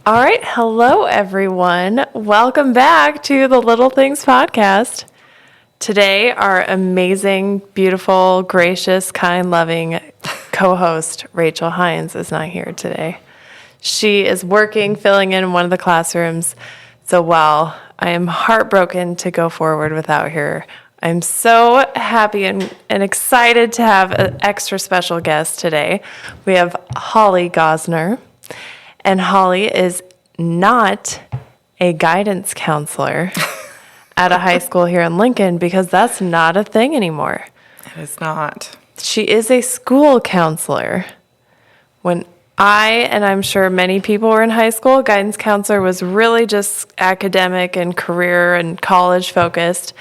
All right. Hello, everyone. Welcome back to the Little Things Podcast. Today, our amazing, beautiful, gracious, kind, loving co-host, Rachel Hines, is not here today. She is working, filling in one of the classrooms. So while I am heartbroken to go forward without her, I'm so happy and excited to have an extra special guest today. We have Holly Gonsor. And Holly is not a guidance counselor at a high school here in Lincoln because that's not a thing anymore. It is not. She is a school counselor. When and I'm sure many people were in high school, guidance counselor was really just academic and career and college focused.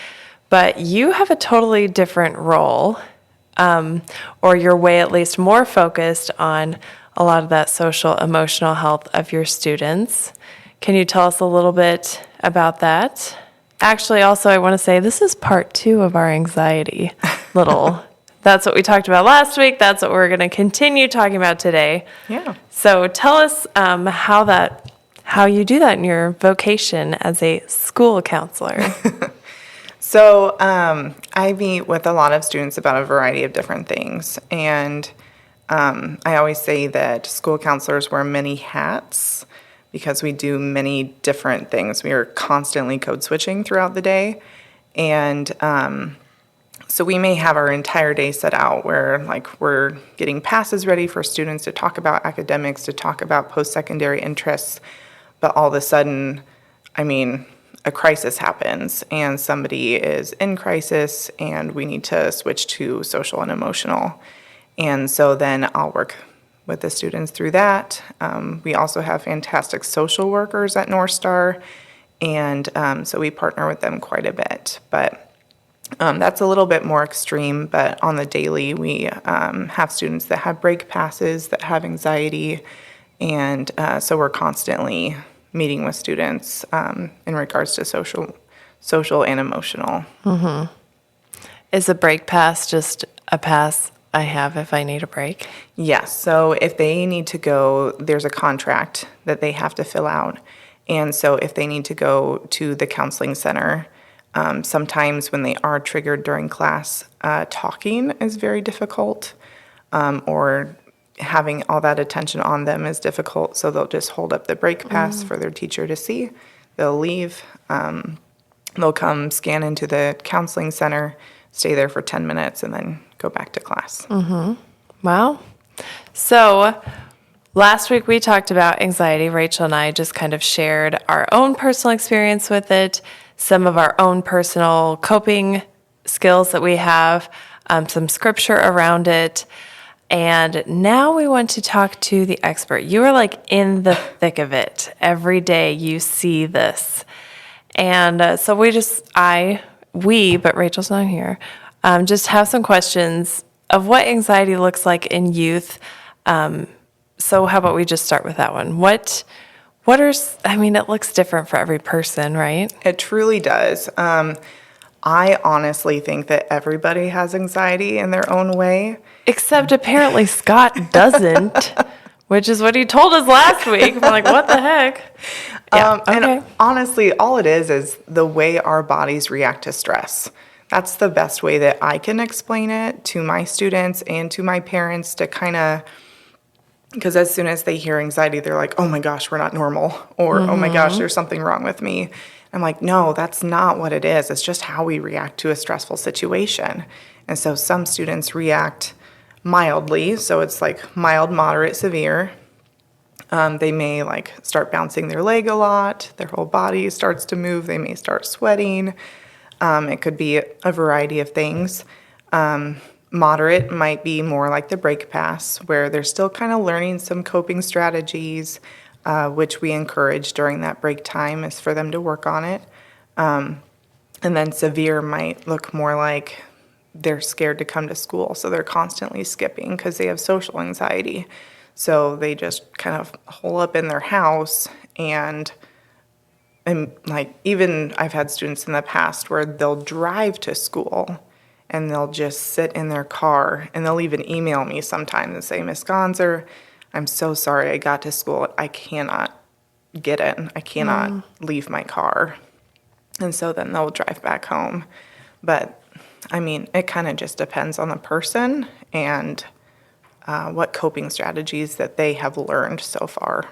But you have a totally different role, or your way at least more focused on a lot of that social, emotional health of your students. Can you tell us a little bit about that? Actually, also, I want to say this is part 2 of our anxiety That's what we talked about last week. That's what we're going to continue talking about today. Yeah. So tell us how you do that in your vocation as a school counselor. So I meet with a lot of students about a variety of different things. And I always say that school counselors wear many hats because we do many different things. We are constantly code switching throughout the day. And so we may have our entire day set out where we're getting passes ready for students to talk about academics, to talk about post-secondary interests. But all of a sudden, a crisis happens and somebody is in crisis and we need to switch to social and emotional. And so then I'll work with the students through that. We also have fantastic social workers at North Star, and so we partner with them quite a bit. But that's a little bit more extreme, but on the daily we have students that have break passes, that have anxiety, and so we're constantly meeting with students in regards to social and emotional. Mm-hmm. Is a break pass just a pass I have if I need a break? Yes. So if they need to go, there's a contract that they have to fill out. And so if they need to go to the counseling center, sometimes when they are triggered during class, talking is very difficult, or having all that attention on them is difficult. So they'll just hold up the break pass for their teacher to see. They'll leave. They'll come scan into the counseling center, stay there for 10 minutes, and then go back to class. Mm-hmm. Wow. So last week we talked about anxiety. Rachel and I just kind of shared our own personal experience with it, some of our own personal coping skills that we have, some scripture around it. And now we want to talk to the expert. You are in the thick of it. Every day you see this. And so but Rachel's not here, just have some questions of what anxiety looks like in youth. So how about we just start with that one? It looks different for every person, right? It truly does. I honestly think that everybody has anxiety in their own way. Except apparently Scott doesn't, which is what he told us last week. I'm like, what the heck? Yeah, okay. And honestly, all it is the way our bodies react to stress. That's the best way that I can explain it to my students and to my parents to because as soon as they hear anxiety, they're like, oh my gosh, we're not normal. Or, oh my gosh, there's something wrong with me. I'm like, no, that's not what it is. It's just how we react to a stressful situation. And so some students react mildly. So it's mild, moderate, severe. They may start bouncing their leg a lot. Their whole body starts to move. They may start sweating. It could be a variety of things. Moderate might be more like the break pass, where they're still kind of learning some coping strategies, which we encourage during that break time is for them to work on it. And then severe might look more like they're scared to come to school, so they're constantly skipping because they have social anxiety. So they just kind of hole up in their house and even I've had students in the past where they'll drive to school and they'll just sit in their car and they'll even email me sometimes and say, Miss Gonsor, I'm so sorry I got to school. I cannot get it. I cannot leave my car. And so then they'll drive back home. But, I mean, it kind of just depends on the person and what coping strategies that they have learned so far.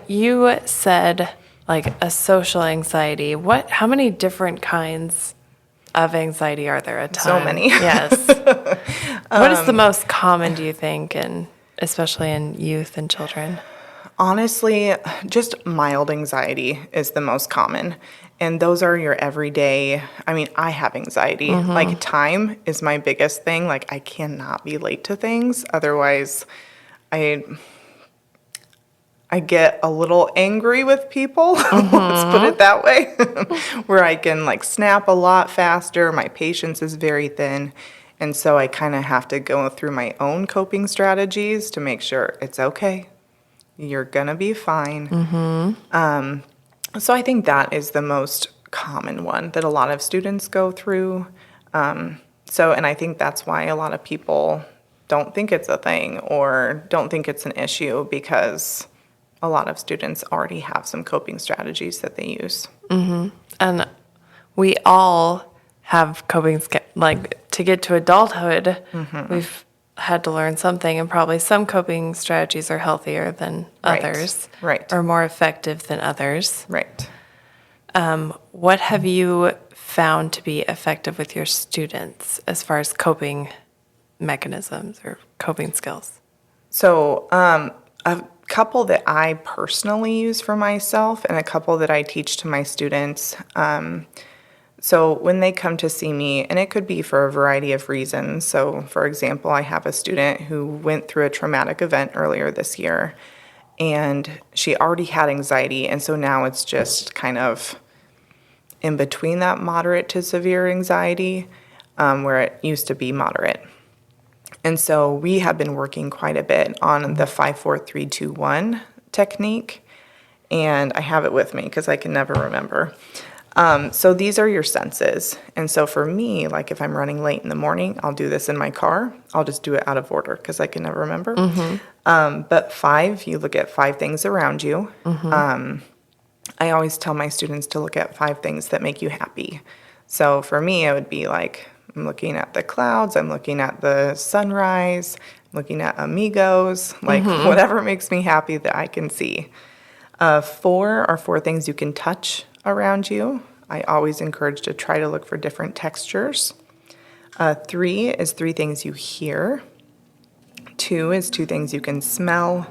You said like a social anxiety. How many different kinds of anxiety are there? A ton. So many. Yes. What is the most common, do you think, and especially in youth and children? Honestly, just mild anxiety is the most common. And those are your everyday. I mean, I have anxiety. Like, time is my biggest thing. Like, I cannot be late to things. Otherwise, I get a little angry with people. Let's put it that way. Where I can like snap a lot faster. My patience is very thin. And so I kind of have to go through my own coping strategies to make sure it's okay. You're going to be fine. So I think that is the most common one that a lot of students go through. And I think that's why a lot of people don't think it's a thing or don't think it's an issue, because a lot of students already have some coping strategies that they use. And we all have like to get to adulthood, we've had to learn something, and probably some coping strategies are healthier than others. Right. Or more effective than others. Right. What have you found to be effective with your students as far as coping mechanisms or coping skills? So a couple that I personally use for myself and a couple that I teach to my students. So when they come to see me, and it could be for a variety of reasons. So for example, I have a student who went through a traumatic event earlier this year, and she already had anxiety. And so now it's just kind of in between that moderate to severe anxiety, where it used to be moderate. And so we have been working quite a bit on the 5-4-3-2-1 technique, and I have it with me because I can never remember. So these are your senses. And so for me, like if I'm running late in the morning, I'll do this in my car. I'll just do it out of order because I can never remember. But 5, you look at 5 things around you. I always tell my students to look at 5 things that make you happy. So for me, it would be like, I'm looking at the clouds, I'm looking at the sunrise, I'm looking at amigos, like whatever makes me happy that I can see. 4 are 4 things you can touch around you. I always encourage to try to look for different textures. 3 is 3 things you hear. 2 is 2 things you can smell.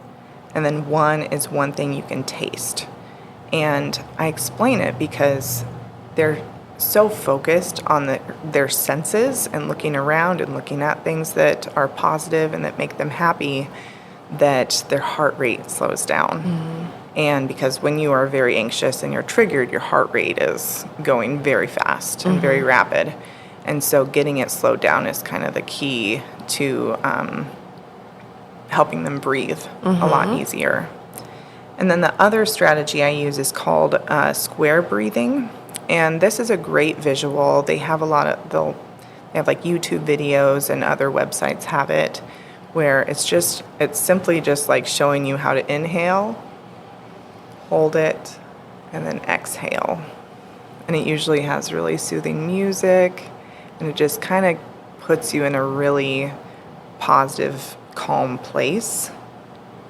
And then 1 is 1 thing you can taste. And I explain it because they're so focused on their senses and looking around and looking at things that are positive and that make them happy, that their heart rate slows down. And because when you are very anxious and you're triggered, your heart rate is going very fast and very rapid. And so getting it slowed down is kind of the key to helping them breathe a lot easier. And then the other strategy I use is called square breathing. And this is a great visual. They have they have like YouTube videos, and other websites have it, where it's simply just like showing you how to inhale, hold it, and then exhale. And it usually has really soothing music, and it just kind of puts you in a really positive, calm place.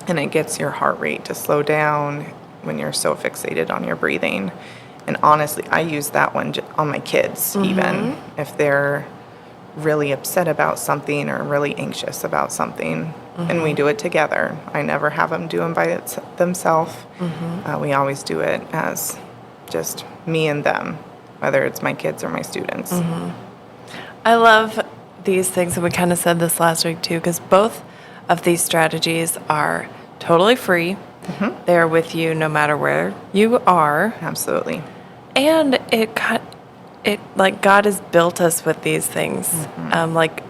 And it gets your heart rate to slow down when you're so fixated on your breathing. And honestly, I use that one on my kids, even if they're really upset about something or really anxious about something. And we do it together. I never have them do them by themselves. We always do it as just me and them, whether it's my kids or my students. I love these things, and we kind of said this last week too, because both of these strategies are totally free. They're with you no matter where you are. Absolutely. And it like God has built us with these things. Like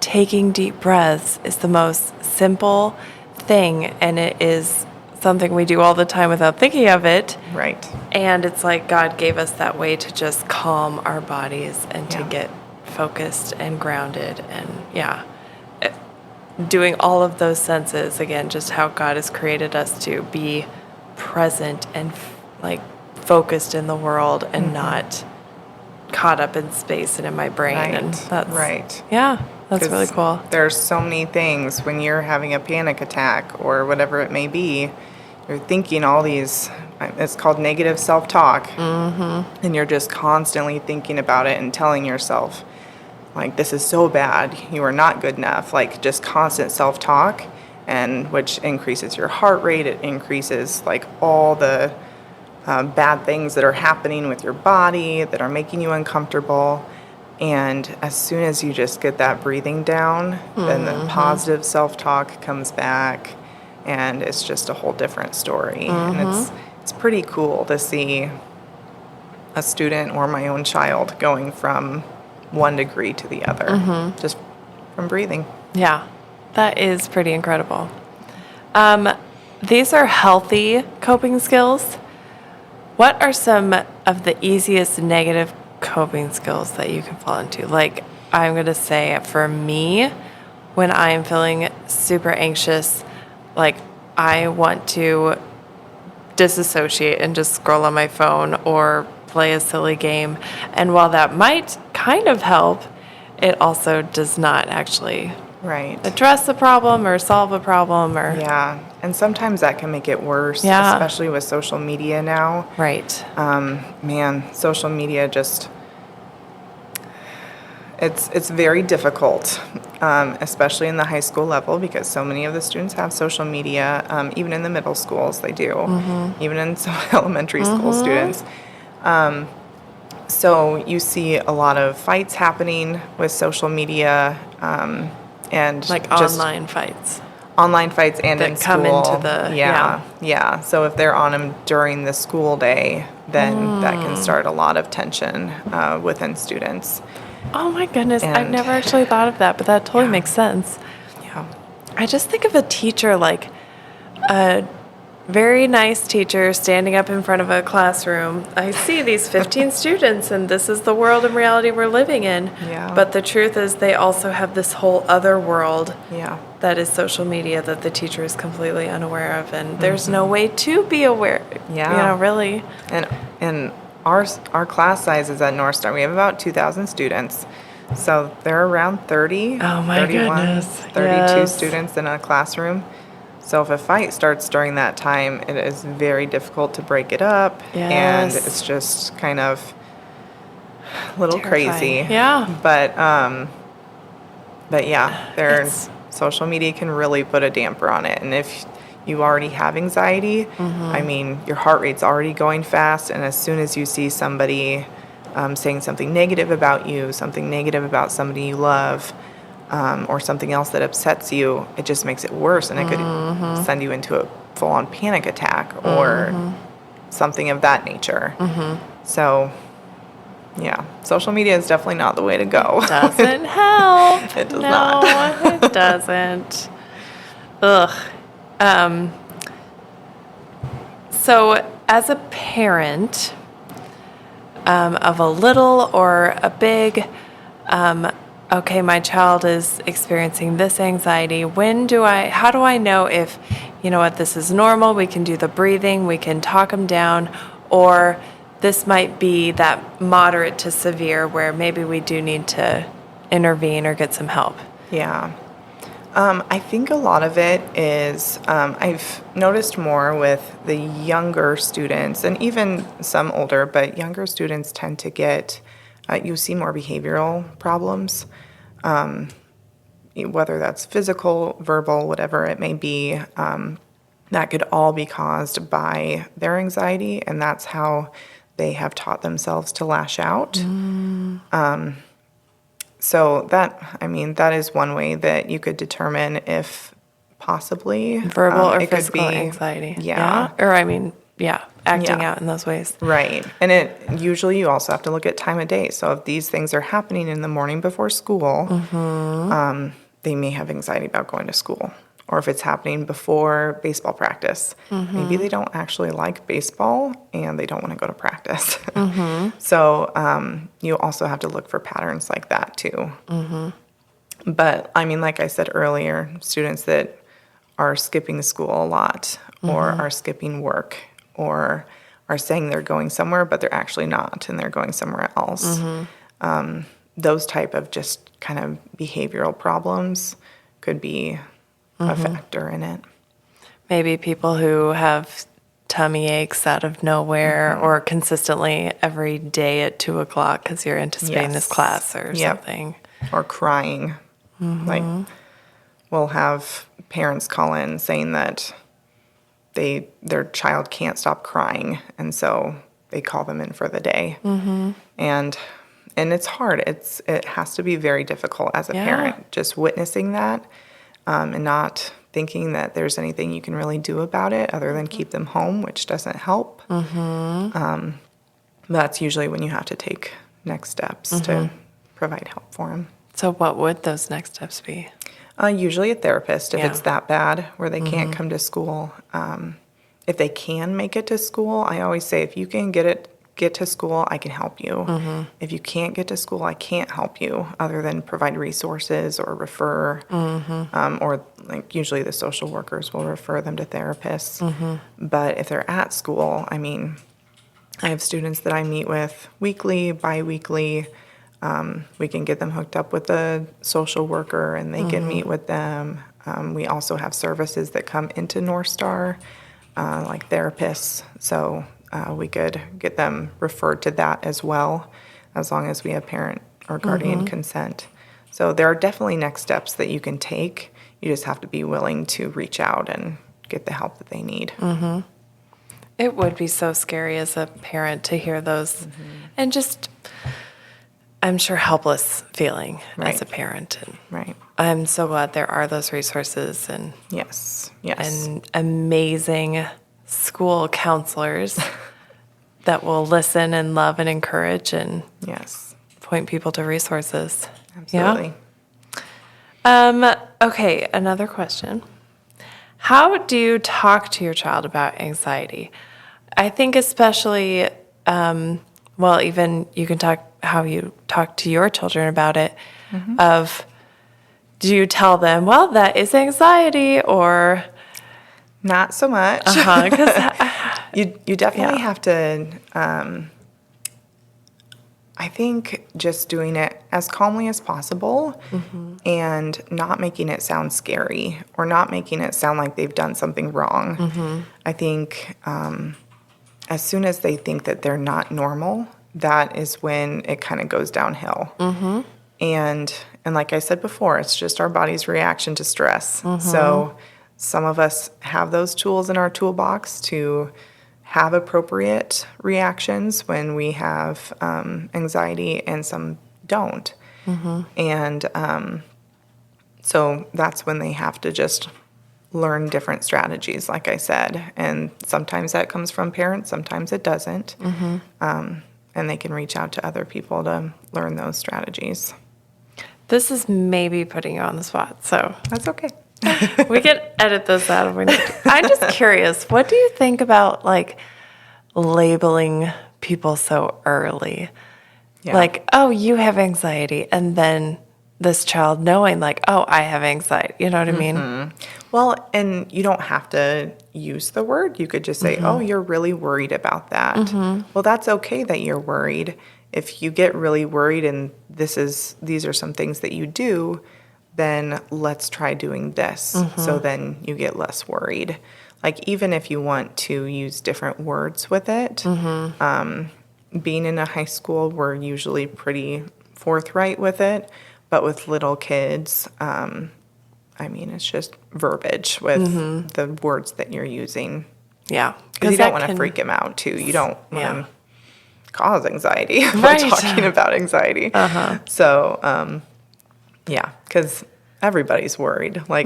taking deep breaths is the most simple thing, and it is something we do all the time without thinking of it. Right. And it's like God gave us that way to just calm our bodies and to get focused and grounded. And doing all of those senses, again, just how God has created us to be present and like focused in the world and not caught up in space and in my brain. Right, And that's, right. yeah, that's really 'Cause cool. There's so many things when you're having a panic attack or whatever it may be. You're thinking all these, it's called negative self-talk. And you're just constantly thinking about it and telling yourself, like, this is so bad, you are not good enough. Like, just constant self-talk, and which increases your heart rate. It increases, like, all the bad things that are happening with your body that are making you uncomfortable. And as soon as you just get that breathing down, then the positive self-talk comes back, and it's just a whole different story. And it's pretty cool to see a student or my own child going from one degree to the other, just from breathing. Yeah, that is pretty incredible. These are healthy coping skills. What are some of the easiest negative coping skills that you can fall into? Like, I'm going to say for me, when I'm feeling super anxious, like I want to disassociate and just scroll on my phone or play a silly game. And while that might kind of help, it also does not actually Right. address the problem or solve a problem or Yeah. And sometimes that can make it worse, Yeah. especially with social media now. right. Man, social media just, it's very difficult, especially in the high school level, because so many of the students have social media, even in the middle schools they do, even in some elementary school students. So you see a lot of fights happening with social media, and Like just online fights. online fights and that in come school. into the- yeah. So if they're on them during the school day, then that can start a lot of tension within students. Oh my goodness, I've And- never actually thought of that, but that totally makes sense. Yeah. I just think of a teacher like a very nice teacher standing up in front of a classroom. I see these 15 students, and this is the world and reality we're living in. Yeah. But the truth is, they also have this whole other world Yeah. that is social media that the teacher is completely unaware of, and there's no way to be aware. Yeah. Really. And our class size is at North Star. We have about 2,000 students. So they're around 30, Oh my 31, goodness. 32 Yes. students in a classroom. So if a fight starts during that time, it is very difficult to break it up. And Yes. it's just kind of a little Terrifying. crazy. Yeah. But yeah, It's- social media can really put a damper on it. And if you already have anxiety, I mean, your heart rate's already going fast. And as soon as you see somebody saying something negative about you, something negative about somebody you love, or something else that upsets you, it just makes it worse, and it could send you into a full-on panic attack or something of that nature. So, yeah, social media is definitely not the way to go. Doesn't help. It does no, not. it doesn't. Ugh. So, as a parent of a little or a big, okay, my child is experiencing this anxiety. How do I know if, you know what, this is normal, we can do the breathing, we can talk them down, or this might be that moderate to severe where maybe we do need to intervene or get some help? Yeah. I think a lot of it is, I've noticed more with the younger students, and even some older, but younger students tend to get, you see more behavioral problems, whether that's physical, verbal, whatever it may be. That could all be caused by their anxiety, and that's how they have taught themselves to lash out. So that is one way that you could determine if possibly Verbal or it could physical be- anxiety. Yeah. Acting Yeah. out in those ways. Right. And usually you also have to look at time of day. So if these things are happening in the morning before school, they may have anxiety about going to school. Or if it's happening before baseball practice, maybe they don't actually like baseball and they don't want to go to practice. So you also have to look for patterns like that too. But I mean, like I said earlier, students that are skipping school a lot or are skipping work or are saying they're going somewhere, but they're actually not, and they're going somewhere else. Those type of just kind of behavioral problems could be a factor in it. Maybe people who have tummy aches out of nowhere or consistently every day at 2:00 because you're anticipating this Yes. class or Yep. something. Or crying. Like, we'll have parents call in saying that their child can't stop crying, and so they call them in for the day. And it's hard. It has to be very difficult as a Yeah. parent, just witnessing that, and not thinking that there's anything you can really do about it other than keep them home, which doesn't help. That's usually when you have to take next steps to provide help for them. So what would those next steps be? Usually a therapist if Yeah. it's that bad where they can't come to school. If they can make it to school, I always say if you can get to school, I can help you. If you can't get to school, I can't help you other than provide resources or refer. Or like usually the social workers will refer them to therapists. But if they're at school, I mean, I have students that I meet with weekly, bi-weekly. We can get them hooked up with a social worker and they can meet with them. We also have services that come into North Star, like therapists. So we could get them referred to that as well, as long as we have parent or guardian consent. So there are definitely next steps that you can take. You just have to be willing to reach out and get the help that they need. It would be so scary as a parent to hear those and just, I'm sure, helpless feeling as Right. a parent. And Right. I'm so glad there are those resources and Yes. amazing school counselors that will listen and love and encourage and Yes. point people to resources. Absolutely. Okay, another question. How do you talk to your child about anxiety? I think especially, even you can talk how you talk to your children about it, of do you tell them, well, that is anxiety, or Not so much. You definitely have to, I think just doing it as calmly as possible and not making it sound scary or not making it sound like they've done something wrong. I think as soon as they think that they're not normal, that is when it kind of goes downhill. And like I said before, it's just our body's reaction to stress. So some of us have those tools in our toolbox to have appropriate reactions when we have anxiety, and some don't. And so that's when they have to just learn different strategies, like I said. And sometimes that comes from parents, sometimes it doesn't. And they can reach out to other people to learn those strategies. this is maybe putting you on the spot, so That's okay. we can edit this out if we need to. I'm just curious, what do you think about like labeling people so early? Yeah. Like, oh, you have anxiety, and then this child knowing like, oh, I have anxiety. You know what I mean? Well, and you don't have to use the word. You could just say, oh, you're really worried about that. Well, that's okay that you're worried. If you get really worried and these are some things that you do, then let's try doing this. So then you get less worried. Like, even if you want to use different words with it, being in a high school, we're usually pretty forthright with it. But with little kids, I mean, it's just verbiage with the words that you're using. Yeah. Because you don't want to freak them out, too. You don't want to cause anxiety by talking about anxiety. So, yeah, because everybody's worried. Like,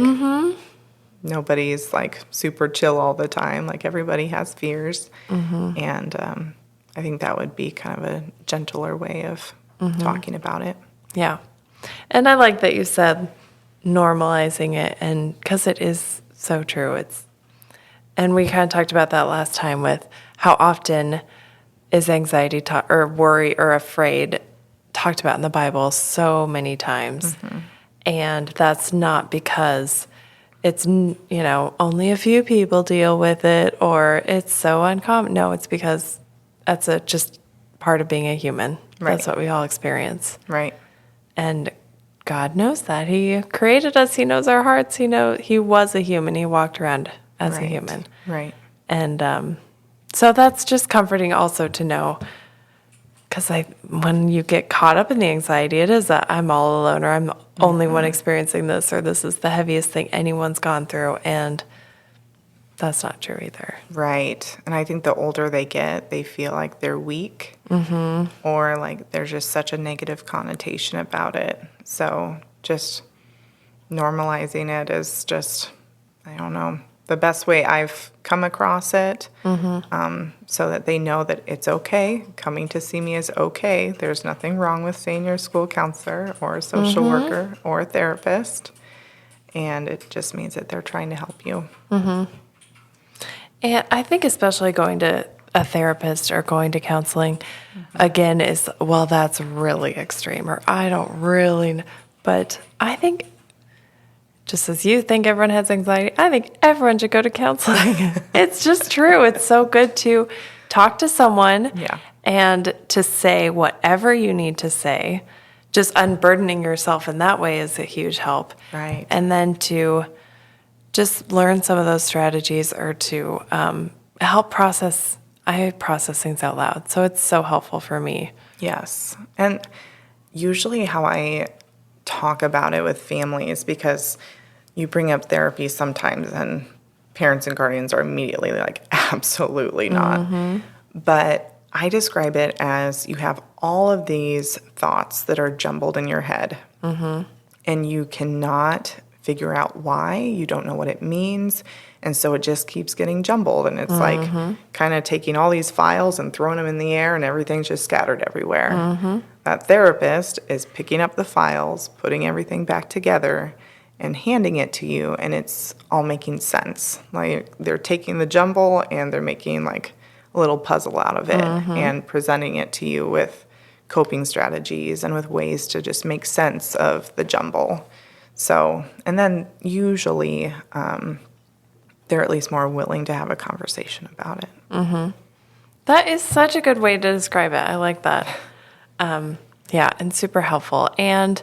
nobody's, like, super chill all the time. Like, everybody has fears. And I think that would be kind of a gentler way of talking about it. Yeah. And I like that you said normalizing it, and because it is so true. And we kind of talked about that last time with how often is anxiety or worry or afraid talked about in the Bible so many times. And that's not because it's, only a few people deal with it or it's so uncommon. No, it's because that's just part of being a human. Right. That's what we all experience. Right. And God knows that. He created us. He knows our hearts. He was a human. He walked around as a human. Right. And so that's just comforting also to know, because when you get caught up in the anxiety, it is that I'm all alone or I'm the only one experiencing this or this is the heaviest thing anyone's gone through. And that's not true either. Right. And I think the older they get, they feel like they're weak or like there's just such a negative connotation about it. So just normalizing it is just, I don't know, the best way I've come across it, so that they know that it's okay. Coming to see me is okay. There's nothing wrong with seeing your school counselor or a social worker or a therapist. And it just means that they're trying to help you. And I think especially going to a therapist or going to counseling, again, is, well, that's really extreme, or I don't really, but I think, just as you think everyone has anxiety, I think everyone should go to counseling. It's just true. It's so good to talk to someone and to say whatever you need to say. Just unburdening yourself in that way is a huge help. Right. And then to just learn some of those strategies or to help process. I process things out loud. So it's so helpful for me. Yes. And usually how I talk about it with families, because you bring up therapy sometimes and parents and guardians are immediately like, absolutely not. But I describe it as you have all of these thoughts that are jumbled in your head and you cannot figure out why. You don't know what it means. And so it just keeps getting jumbled. And it's like kind of taking all these files and throwing them in the air and everything's just scattered everywhere. That therapist is picking up the files, putting everything back together and handing it to you. And it's all making sense. Like they're taking the jumble and they're making like a little puzzle out of it and presenting it to you with coping strategies and with ways to just make sense of the jumble. So, and then usually they're at least more willing to have a conversation about it. That is such a good way to describe it. I like that. Yeah, and super helpful. And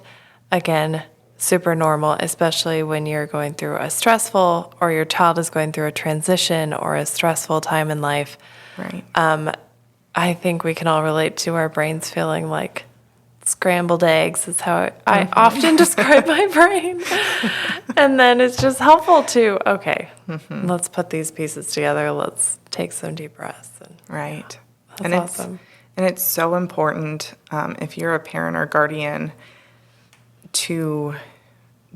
again, super normal, especially when you're going through a stressful or your child is going through a transition or a stressful time in life. Right. I think we can all relate to our brains feeling like scrambled eggs is how I often describe my brain. And then it's just helpful to, let's put these pieces together. Let's take some deep breaths. And Right. That's awesome. And it's so important, if you're a parent or guardian, to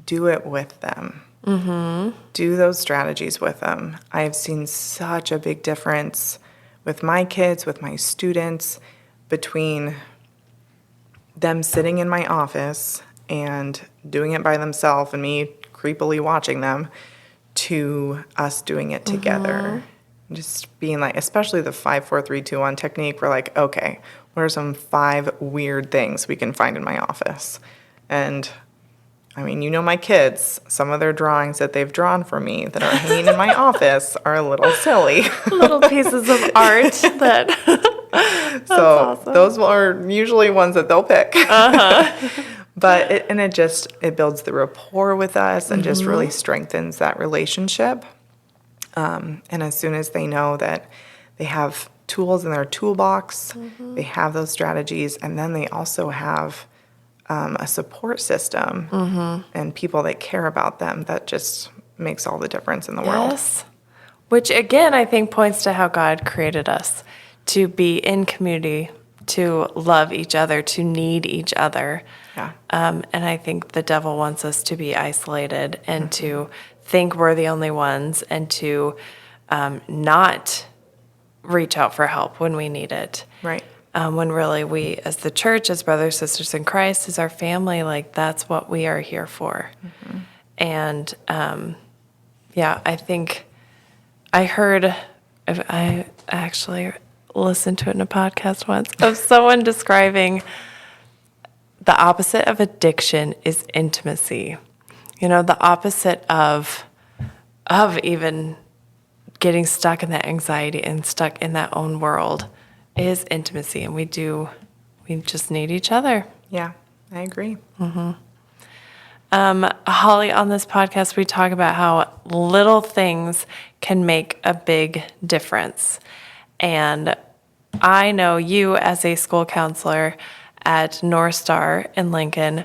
do it with them. Do those strategies with them. I've seen such a big difference with my kids, with my students, between them sitting in my office and doing it by themselves and me creepily watching them, to us doing it together. Just being like, especially the 5, 4, 3, 2, 1 technique, we're like, okay, what are some 5 weird things we can find in my office? And I mean, you know my kids, some of their drawings that they've drawn for me that are hanging in my office are a little silly. Little pieces of art that... So awesome. those are usually ones that they'll pick. But it builds the rapport with us and just really strengthens that relationship. And as soon as they know that they have tools in their toolbox, they have those strategies, and then they also have a support system and people that care about them, that just makes all the difference in the world. Yes. Which, again, I think points to how God created us, to be in community, to love each other, to need each other. Yeah. And I think the devil wants us to be isolated and to think we're the only ones and to not reach out for help when we need it. Right. When really we, as the church, as brothers, sisters in Christ, as our family, like that's what we are here for. And I think I actually listened to it in a podcast once of someone describing the opposite of addiction is intimacy. The opposite of even getting stuck in that anxiety and stuck in that own world is intimacy. And we just need each other. Yeah, I agree. Holly, on this podcast, we talk about how little things can make a big difference. And I know you, as a school counselor at North Star in Lincoln,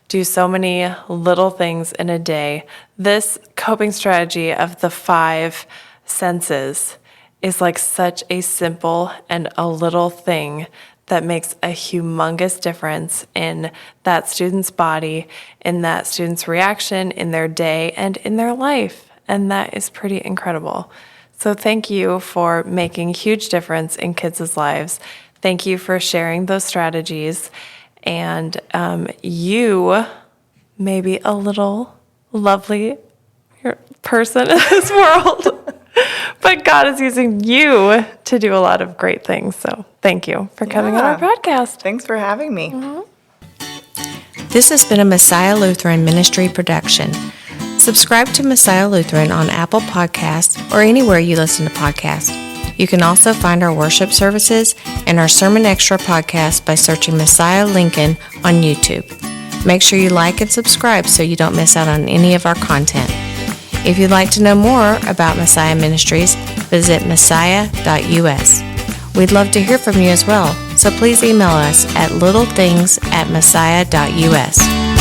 do so many little things in a day. This coping strategy of the 5 senses is like such a simple and a little thing that makes a humongous difference in that student's body, in that student's reaction, in their day, and in their life. And that is pretty incredible. So thank you for making a huge difference in kids' lives. Thank you for sharing those strategies. And you may be a little lovely person in this world, but God is using you to do a lot of great things. So thank you for coming on our podcast. Thanks for having me. This has been a Messiah Lutheran Ministry production. Subscribe to Messiah Lutheran on Apple Podcasts or anywhere you listen to podcasts. You can also find our worship services and our Sermon Extra podcast by searching Messiah Lincoln on YouTube. Make sure you like and subscribe so you don't miss out on any of our content. If you'd like to know more about Messiah Ministries, visit messiah.us. We'd love to hear from you as well, so please email us at littlethings@messiah.us.